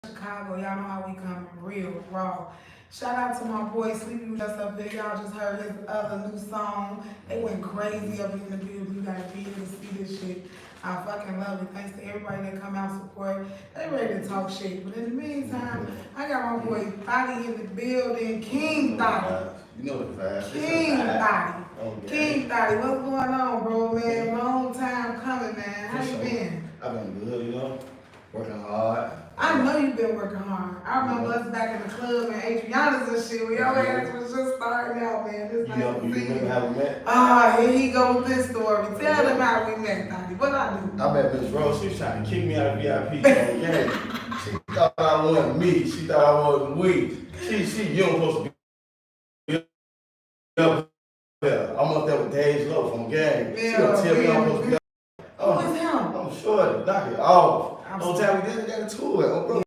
Chicago, y'all know how we come real raw. Shout out to my boy Sleepy who just up there. Y'all just heard his other new song. They went crazy up in the building. You gotta be here to see this shit. I fucking love it. Thanks to everybody that come out support. They ready to talk shit. But in the meantime, I got my boy Thottie in the building. King Thottie. You know the vibe. King Thottie. Okay. King Thottie. What's going on, bro, man? Long time coming, man. How you been? I've been good, you know. Working hard. I know you've been working hard. I remember us back in the club and Adriana's and shit. We all ass was just starting out, man. This You remember how we met? Here he go with this story. Tell them how we met, Thottie. What I do? I met Miss Rose. She was trying to kick me out of VIP. Okay. She thought I wanted me. She thought I wanted weed. You don't supposed to be up there. I'm up there with Dave Low from Gang. She gonna tell me I'm supposed to be up there. Who is him? I'm sure. Knock it off. Don't tell me this, got to it. Oh, bro.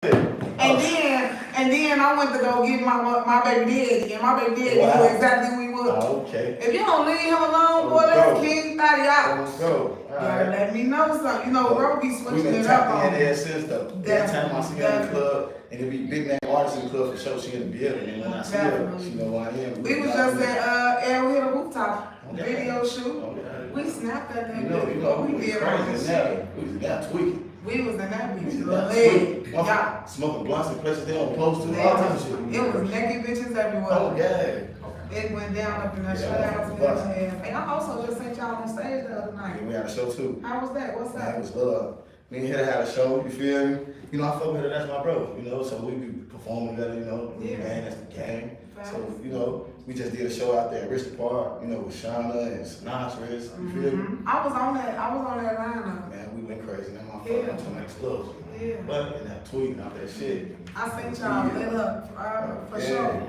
And then I went to go get my baby daddy, and my baby daddy knew exactly who he was. Oh, okay. If you don't leave him alone, boy, that's King Thottie out. Let's go. Right. Let me know something. You know, bro be switching it up on me. There since that time I see her in the club, and it be big name artists in the club for sure. She in the building, and when I see her, she know who I am. We was just at Arrowhead Rooftop video shoot. We snapped at that. You know, we did crazy now. We was down tweaking. We was in that bitch. Yeah. Smoking blunts in places they don't post to. All type of shit. It was naked bitches everywhere. Oh yeah. It went down up in that shout out to them. And I also just sent y'all on stage the other night. Yeah, we had a show too. How was that? What's that? It was me and her had a show, you feel me? You know, I fuck with her, that's my bro, you know, so we be performing together, you know, man, that's the game. So, you know, we just did a show out there at Richard Park, you know, with Shauna and Sinatras, you feel me? I was on that lineup. Man, we went crazy, that motherfucker went to my explosive. Yeah. But in that tweet, out that shit. I sent y'all lit up, for sure.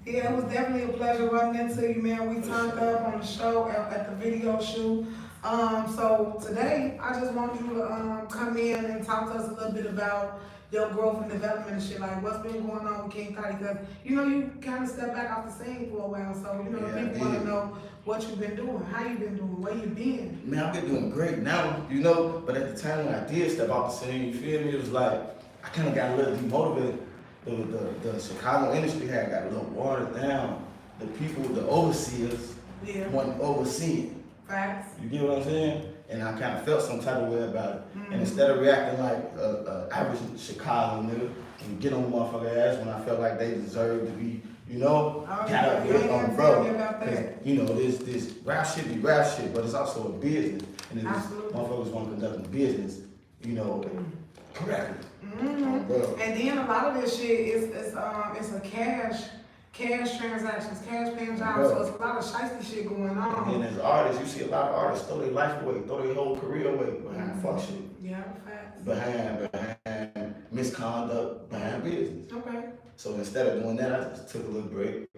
Yeah, it was definitely a pleasure running into you, man. We turned up on the show at the video shoot. So today, I just want you to come in and talk to us a little bit about your growth and development and shit, like what's been going on with King Thottie, because you know you kind of stepped back off the scene for a while, so you know people want to know what you've been doing, how you been doing, where you been. Man, I've been doing great now, you know, but at the time when I did step off the scene, you feel me, it was like, I kind of got a little demotivated. The Chicago industry had got a little watered down. The people, the overseers, wasn't overseeing. Facts. You get what I'm saying? And I kind of felt some type of way about it. And instead of reacting like an average Chicago nigga and get on the motherfucker ass when I felt like they deserved to be, you know, got up here on bro. You know, this rap shit be rap shit, but it's also a business. And if motherfuckers want to conduct a business, you know, correctly. And then a lot of this shit is a cash transactions, cash paying jobs, so it's a lot of shiesty shit going on. And as artists, you see a lot of artists throw their life away, throw their whole career away behind fuck shit. Yeah, facts. Behind misconduct, behind business. Okay. So instead of doing that, I just took a little break,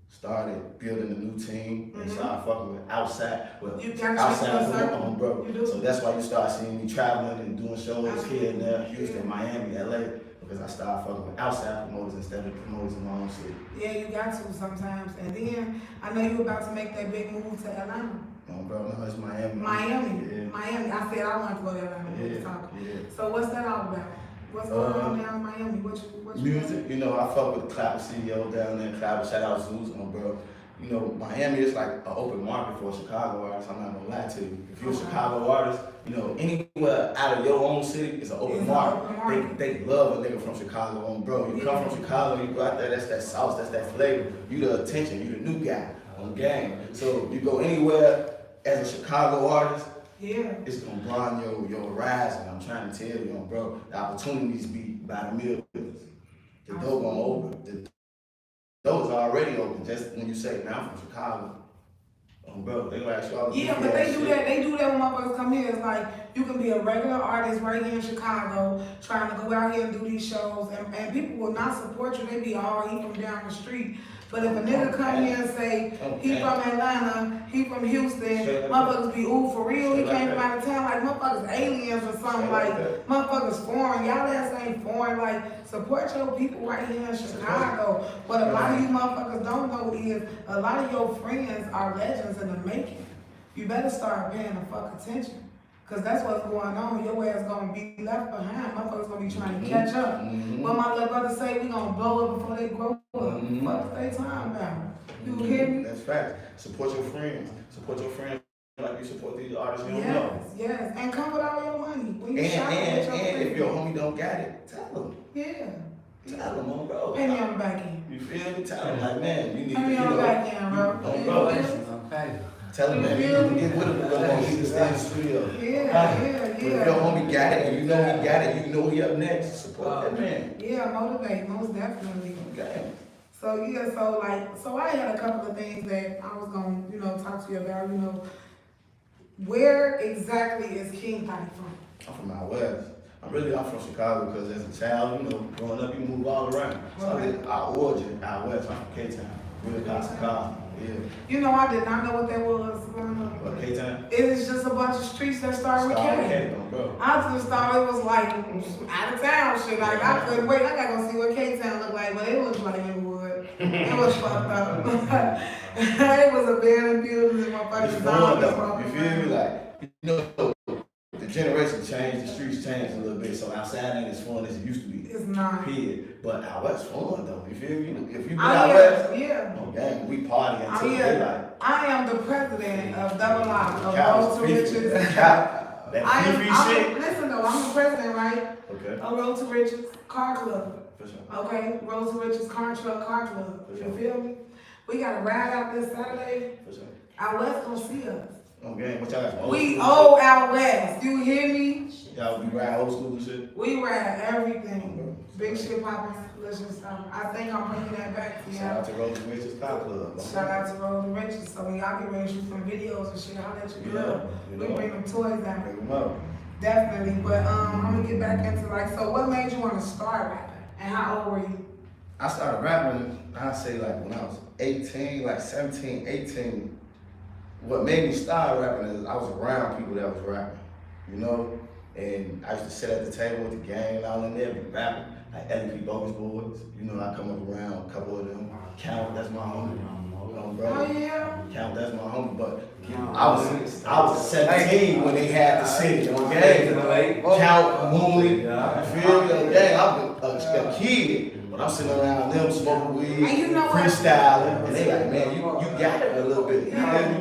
started building a new team, and started fucking with outside bro. So that's why you start seeing me traveling and doing shows here and there, Houston, Miami, LA. Because I started fucking with outside promoters instead of promoters in my own city. Yeah, you got to sometimes. And then I know you about to make that big move to Atlanta. No, bro, no, it's Miami. Miami. I said I want to go to Atlanta. So what's that all about? What's going on down in Miami? What you music, you know, I fuck with the Clapper CEO down there, Clapper, shout out Zeus, bro. You know, Miami is like an open market for a Chicago artist, I'm not gonna lie to you. If you're a Chicago artist, you know, anywhere out of your own city is an open market. They love a nigga from Chicago, bro. You come from Chicago, you go out there, that's that sauce, that's that flavor. You the attention, you the new guy on game. So you go anywhere as a Chicago artist, it's gonna broaden your horizon. I'm trying to tell you, bro, the opportunities be by the millions. The door gonna open. Those are already open. Just when you say, "Man, I'm from Chicago," bro, they gonna ask you all the but they do that. They do that when motherfuckers come here. It's like you can be a regular artist right here in Chicago, trying to go out here and do these shows, and people will not support you. They be he from down the street. But if a nigga come here and say he from Atlanta, he from Houston, motherfuckers be ooh for real. He came from out of town, like motherfuckers aliens or something, like motherfuckers foreign. Y'all ass ain't foreign. Like support your people right here in Chicago. What a lot of you motherfuckers don't know is a lot of your friends are legends in the making. You better start paying the fuck attention. Cause that's what's going on. Your ass gonna be left behind. Motherfuckers gonna be trying to catch up. What my little brother say, we gonna blow up before they grow up. Fuck they time about. You hear me? That's fact. Support your friends. Support your friends like you support these artists you don't Yes, know. yes. And come with all your money. When you shop with your And friends. if your homie don't got it, tell them. Yeah. Tell them, on bro. Pay me on the back end. You feel me? Tell them, like, man, you need Pay me on the back end, bro. Tell them, man, you need to get with him. We're going to stay in the studio. Yeah. But if your homie got it, and you know he got it, you know he up next, support that man. Yeah, motivate, most definitely. Okay. So yeah, so I had a couple of things that I was gonna, talk to you about, Where exactly is King Thottie from? I'm from out west. I'm from Chicago because as a child, growing up, you move all around. So I did our origin out west. I'm from K-Town. Really got Chicago. Yeah. I did not know what that was growing up. What, K-Town? It is just a bunch of streets that start with K. Bro. I just thought it was like out of town shit. Like I couldn't wait. I gotta go see what K-Town looked like, but it looked like Inglewood. It was fucked up. It was abandoned buildings and motherfuckers. It's fun though. You feel me? Like, the generation changed, the streets changed a little bit, so outside ain't as fun as it used to be. It's not. Period. But out west fun though. You feel me? If you been out west, we party until daylight. I am the president of Double I of Road to Riches. Listen though, I'm the president, right? Okay. Of Road to Riches Car Club. For sure. Okay, Road to Riches Car Club. You feel me? We got to ride out this Saturday. For sure. Out west gonna see us. Okay, what y'all got? We old out west. You hear me? Y'all be ride old school and shit? We ride everything. Big shit popping, delicious stuff. I think I'm bringing that back to y'all. Shout out to Road to Riches Car Club. Shout out to Road to Riches. So when y'all get ready to shoot some videos and shit, I'll let you know. We bring them toys down. Bring them up. Definitely. But I'm gonna get back into so what made you want to start rapping? And how old were you? I started rapping, I'd say like when I was 18, like 17, 18. What made me start rapping is I was around people that was rapping, and I used to sit at the table with the gang and all in there, be rapping, like LP Bogus Boys, I come up around a couple of them. Count, that's my homie, bro. Oh yeah? Count, that's my homie, but I was 17 when they had the city, okay? Count, Mooney, you feel me? Okay, I was a kid. I'm sitting around them smoking weed, freestyling, and they like, man, you got it a little bit. You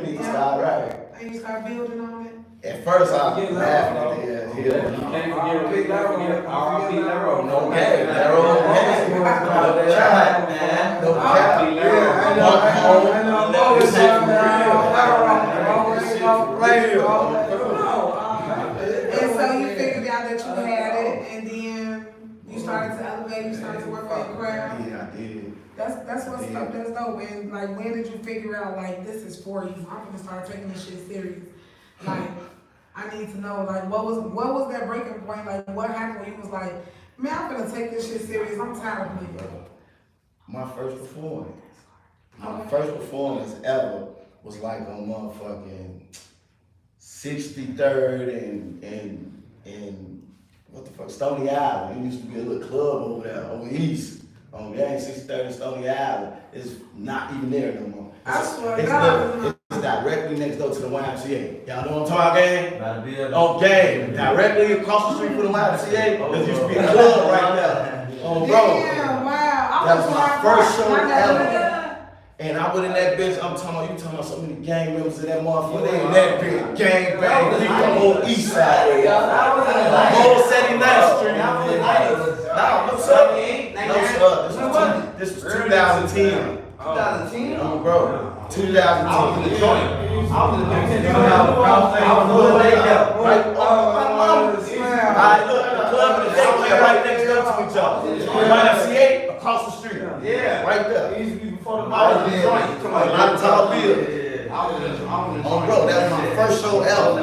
need to start rapping. And you start building on it? At first, I was laughing at that. You can't forget Big Larry. R.I.P. Larry. No game, Larry. No cap, man. No cap. This shit for real. And so you figured out that you had it, and then you started to elevate, you started to work on your craft. Yeah, I did. That's what's up, that's dope. And when did you figure out this is for you? I'm gonna start taking this shit serious. I need to know what was that breaking point? What happened when you was like, man, I'm gonna take this shit serious. I'm tired of playing. My first performance ever was like on motherfucking 63rd and what the fuck, Stony Island. It used to be a little club over there, over east. On gang 63rd and Stony Island. It's not even there no more. I swear to God. It's directly next door to the YMCA. Y'all know what I'm talking about? On gang. Directly across the street from the YMCA. There used to be a club right there. Oh, bro. Yeah, wow. That was my first show ever. And I went in that bitch, you talking about so many gang members of that motherfucker. They in that bitch, gang bang, the whole east side. Whole 79th Street. This was 2010. 2010? Oh, bro. 2010. I was in the joint. I was in the joint. Alright, look, the club and the daycare right next door to each other. YMCA across the street. Yeah. Right there. Before the I was in the joint. A lot of tall buildings. Oh, bro, that was my first show ever.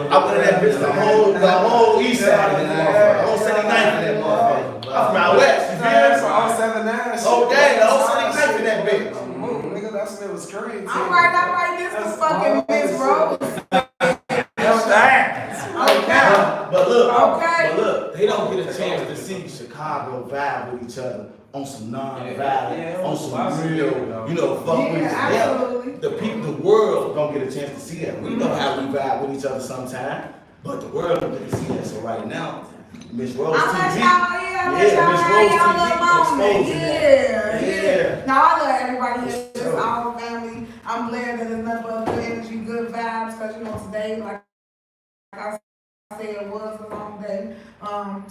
I went in that bitch, the whole east side of that motherfucker. The whole 79th in that motherfucker. I'm from out west, you feel me? All 79. Oh, dang, the whole 79th in that bitch. Nigga, that shit was crazy. I'm right, this is fucking Miss Rose. But look, they don't get a chance to see Chicago vibe with each other on some non-violent, Yeah, on some real, fuck Yeah, with absolutely. the people, the world don't get a chance to see that. We know how we vibe with each other sometimes, but the world don't get to see that. So right now, Miss Rose I'm TV, Miss Rose TV exposing that. Yeah. No, I love everybody here. It's our family. I'm glad that it's nothing but good energy, good vibes, because, today, like I said, it was a long day.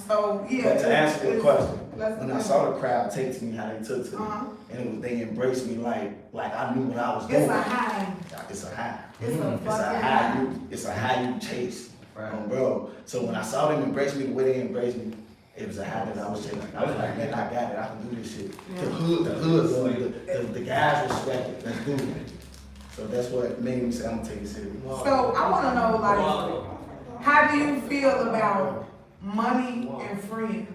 So, yeah. But to answer your question, when when I saw the crowd take to me how they took to me, and they embraced me like I knew what I was doing. It's a high. It's a high. It's a It's a fucking high. It's a high you chase, bro. So when I saw them embrace me the way they embraced me, it was a high that I was chasing. I was like, man, I got it. I can do this shit. The hood, the guys respect it. Let's do it. So that's what made me say I'm gonna take it serious. So I want to know, like, how do you feel about money and friends?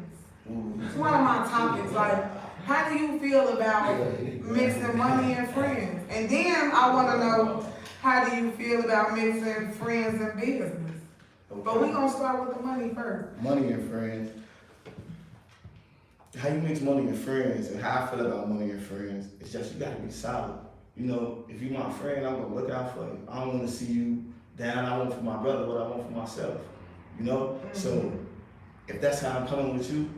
It's one of my topics. Like, how do you feel about mixing money and friends? And then I want to know, how do you feel about mixing friends and business? But we're gonna start with the money first. Money and friends. How you mix money and friends, and how I feel about money and friends, it's just you gotta be solid. If you're my friend, I'm gonna look out for you. I don't wanna see you down. I want for my brother what I want for myself. So if that's how I'm coming with you,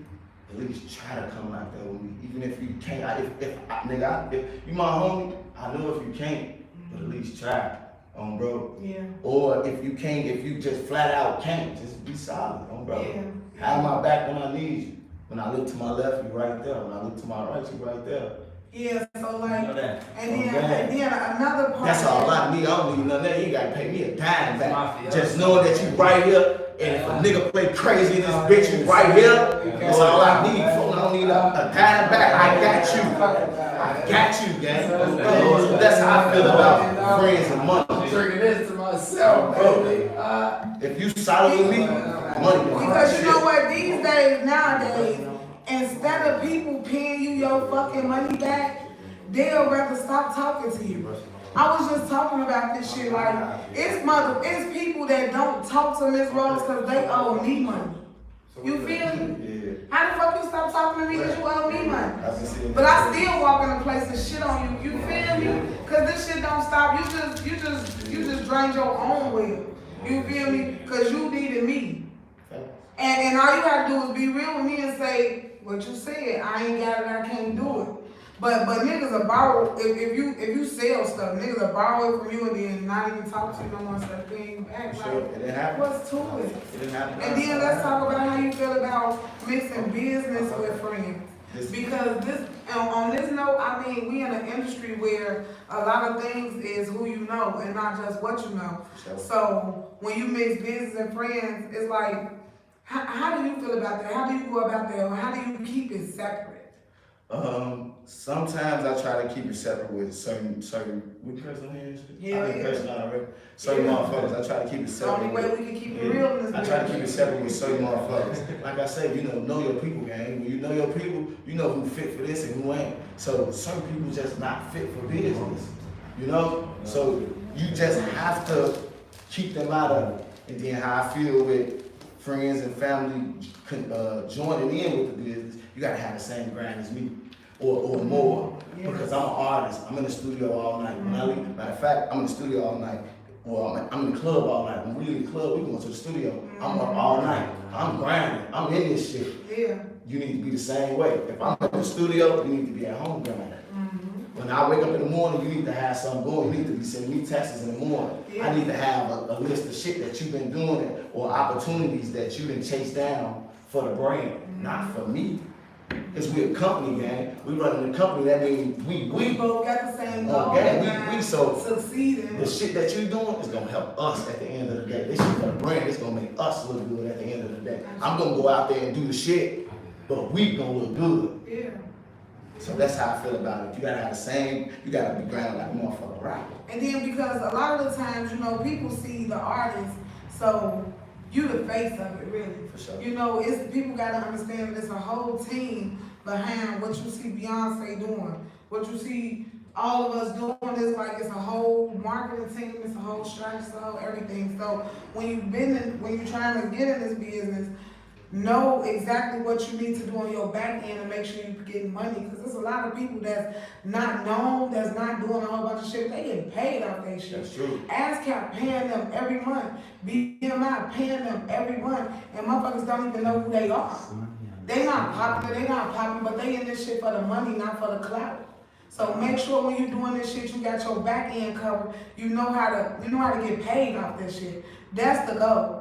at least try to come like that with me. Even if you can't, if you my homie, I know if you can't, but at least try. Bro. Yeah. Or if you can't, if you just flat out can't, just be solid, bro. Yeah. Have my back when I need you. When I look to my left, you right there. When I look to my right, you right there. Yeah, so like, that. and then another part. That's all I need. I don't need nothing. You ain't gotta pay me a dime That's back. my Just knowing that you right here, and if a nigga play crazy in this bitch, you right here. That's all I need. I don't need a dime back. I got you. I got you, gang. So that's how I feel about friends and money. I'm drinking this to myself, baby. If you solid with me, money. Because you know what, these days, nowadays, instead of people paying you your fucking money back, they'll rather stop talking to you. I was just talking about this shit, like, it's people that don't talk to Miss Rose because they owe me money. You feel me? Yeah. How the fuck you stop talking to me because you owe me money? I've been seeing But I still walk in the place and shit on you. You feel me? Cause this shit don't stop. You just drained your own well. You feel me? Cause you needed me. And all you gotta do is be real with me and say what you said. I ain't got it. I can't do it. But niggas will borrow if you sell stuff. Niggas will borrow it from you and then not even talk to you no more. Start paying you back. Sure, it didn't happen. What's to it? It didn't happen. And then let's talk about how you feel about mixing business with friends. Because on this note, I mean, we in an industry where a lot of things is who you know and not just what you know. Sure. So when you mix business and friends, it's like, how do you feel about that? How do you go about that? Or how do you keep it separate? Sometimes I try to keep it separate with certain we person here. Yeah, I person already. Certain motherfuckers, I try to keep it The separate. only way we can keep it real in this I try to keep it business. separate with certain motherfuckers. Like I say, know your people, gang. When you know your people, you know who fit for this and who ain't. So certain people just not fit for business. So you just have to keep them out of it. And then how I feel with friends and family joining in with the business, you gotta have the same grind as me. Or more. Because I'm an artist. I'm in the studio all night. When I leave, matter of fact, I'm in the studio all night. Or I'm in the club all night. When we leave the club, we going to the studio. I'm up all night. I'm grinding. I'm in this shit. Yeah. You need to be the same way. If I'm in the studio, you need to be at home grinding. When I wake up in the morning, you need to have something going. You need to be sending me texts in the morning. Yeah. I need to have a list of shit that you've been doing or opportunities that you didn't chase down for the brand, not for me. Because we're a company, gang. We running a company, that means We both got the same goal. we so succeeding. the shit that you're doing is gonna help us at the end of the day. This shit for the brand, it's gonna make us look good at the end of the day. I'm gonna go out there and do the shit, but we gonna look good. Yeah. So that's how I feel about it. You gotta have the same, you gotta be grounded like a motherfucker, right? And then because a lot of the times, people see the artist, so you the face of it, really. For sure. It's people gotta understand that it's a whole team behind what you see Beyonce doing, what you see all of us doing. Is like it's a whole marketing team, it's a whole strategy, it's a whole everything. So when you're trying to get in this business, know exactly what you need to do on your back end and make sure you're getting money. Because there's a lot of people that's not known, that's not doing a whole bunch of shit. They get paid off their shit. That's true. ASCAP paying them every month. BMI paying them every month. And motherfuckers don't even know who they are. They not popular, but they in this shit for the money, not for the clout. So make sure when you doing this shit, you got your back end covered. You know how to get paid off this shit. That's the goal.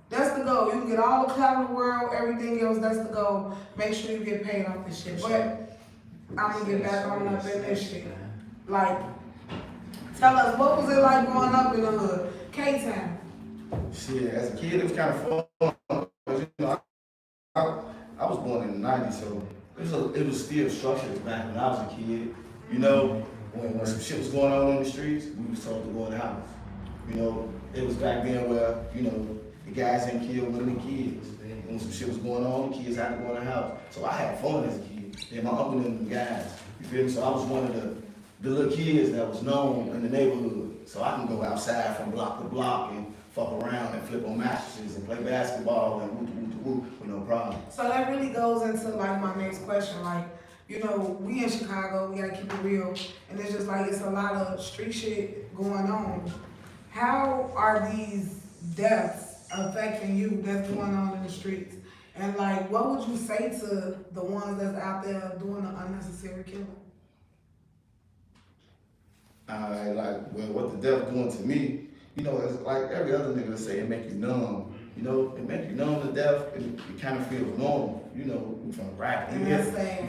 That's the goal. You can get all the clout in the world, everything else, that's the goal. Make sure you get paid off this shit. But I'm gonna get back on up in this shit. Like, tell us, what was it like growing up in the hood? K-Town. Shit, as a kid, it was kind of fun. Because, you know, I was born in the 90s, so it was still structured back when I was a kid. You know, when some shit was going on in the streets, we was told to go in the house. You know, it was back then where, you know, the guys didn't kill women and kids. And when some shit was going on, the kids had to go in the house. So I had fun as a kid. Then my uncle and the guys, you feel me? So I was one of the little kids that was known in the neighborhood. So I can go outside from block to block and fuck around and flip on mattresses and play basketball and whoop with no problem. So that really goes into like my next question. Like, you know, we in Chicago, we gotta keep it real. And it's just like, it's a lot of street shit going on. How are these deaths affecting you that's going on in the streets? And like, what would you say to the ones that's out there doing the unnecessary killing? Well, what the death doing to me, you know, it's like every other nigga say, it make you numb. You know, it make you numb to death, and it kind of feels normal. You know, we from rap. You feel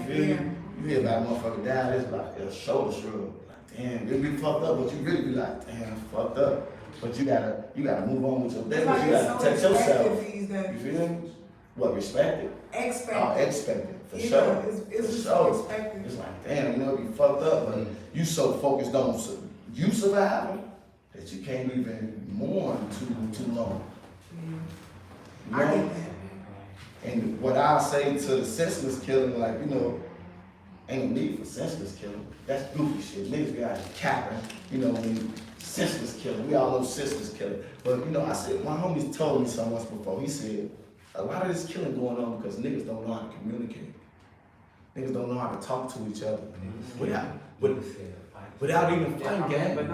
me? You hear about a motherfucker die, it's like a shoulder shrug. Like, damn, it be fucked up, but you really be like, damn, it's fucked up. But you gotta move on with your day. Like You gotta protect yourself. these days. You feel me? What, respect it? Expect it, for sure. It's for just sure. expected. It's like, damn, you know, it be fucked up, but you so focused on you surviving that you can't even mourn too long. You I know? get that. And what I say to the senseless killing, like, you know, ain't no need for senseless killing. That's goofy shit. Niggas be out here capping, you know, senseless killing. We all know senseless killing. But, you know, I said, my homies told me so once before. He said, a lot of this killing going on because niggas don't know how to communicate. Niggas don't know how to talk to each other. Without even fighting, gang. We can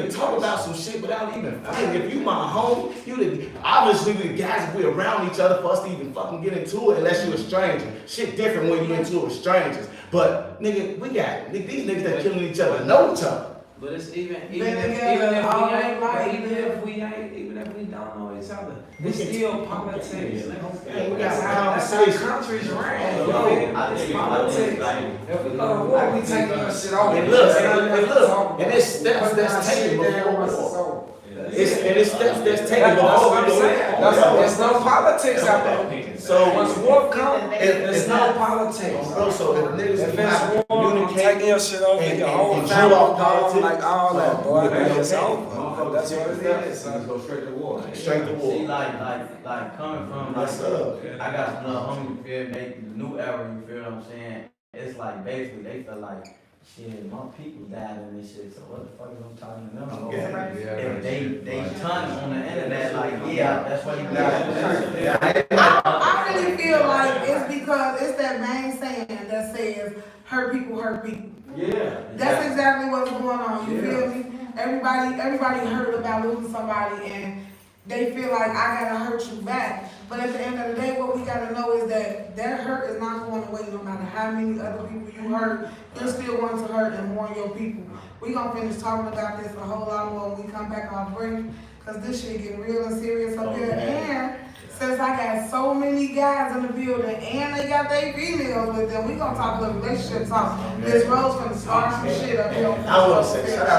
talk about some shit without even fighting. If you my homie, obviously we the guys, we around each other for us to even fucking get into it unless you a stranger. Shit different when you into it with strangers. But nigga, these niggas that killing each other know each other. But it's even if we don't know each other, it's still politics. We got That's how countries ran. It's politics. If we go to war, we taking that shit off. And look, and it's steps that's taken before war. It's steps that's taken before war. There's no politics out there. So once war comes, there's no politics. Bro, so if niggas If it's war, taking your shit off, your whole family gone, like all that, boy, it's over. That's what it is. Go straight to war. Straight to war. See, like coming from, Yes, sir. I got some little homie, you feel me, the new era, you feel what I'm saying? It's like basically they feel like, shit, my people died in this shit, so what the fuck is I'm talking to them about? If they ton on the internet, like, yeah, that's what you got. I really feel like it's because it's that main saying that says, hurt people hurt people. Yeah. That's exactly what's going on, you feel me? Everybody heard about losing somebody and they feel like I gotta hurt you back. But at the end of the day, what we gotta know is that hurt is not going away no matter how many other people you hurt. You're still going to hurt and mourn your people. We gonna finish talking about this a whole lot more when we come back off break, cause this shit getting real and serious up here. And since I got so many guys in the building and they got their females with them, we gonna talk a little relationship talk. Miss Rose gonna start some shit up here. I wanna say shout out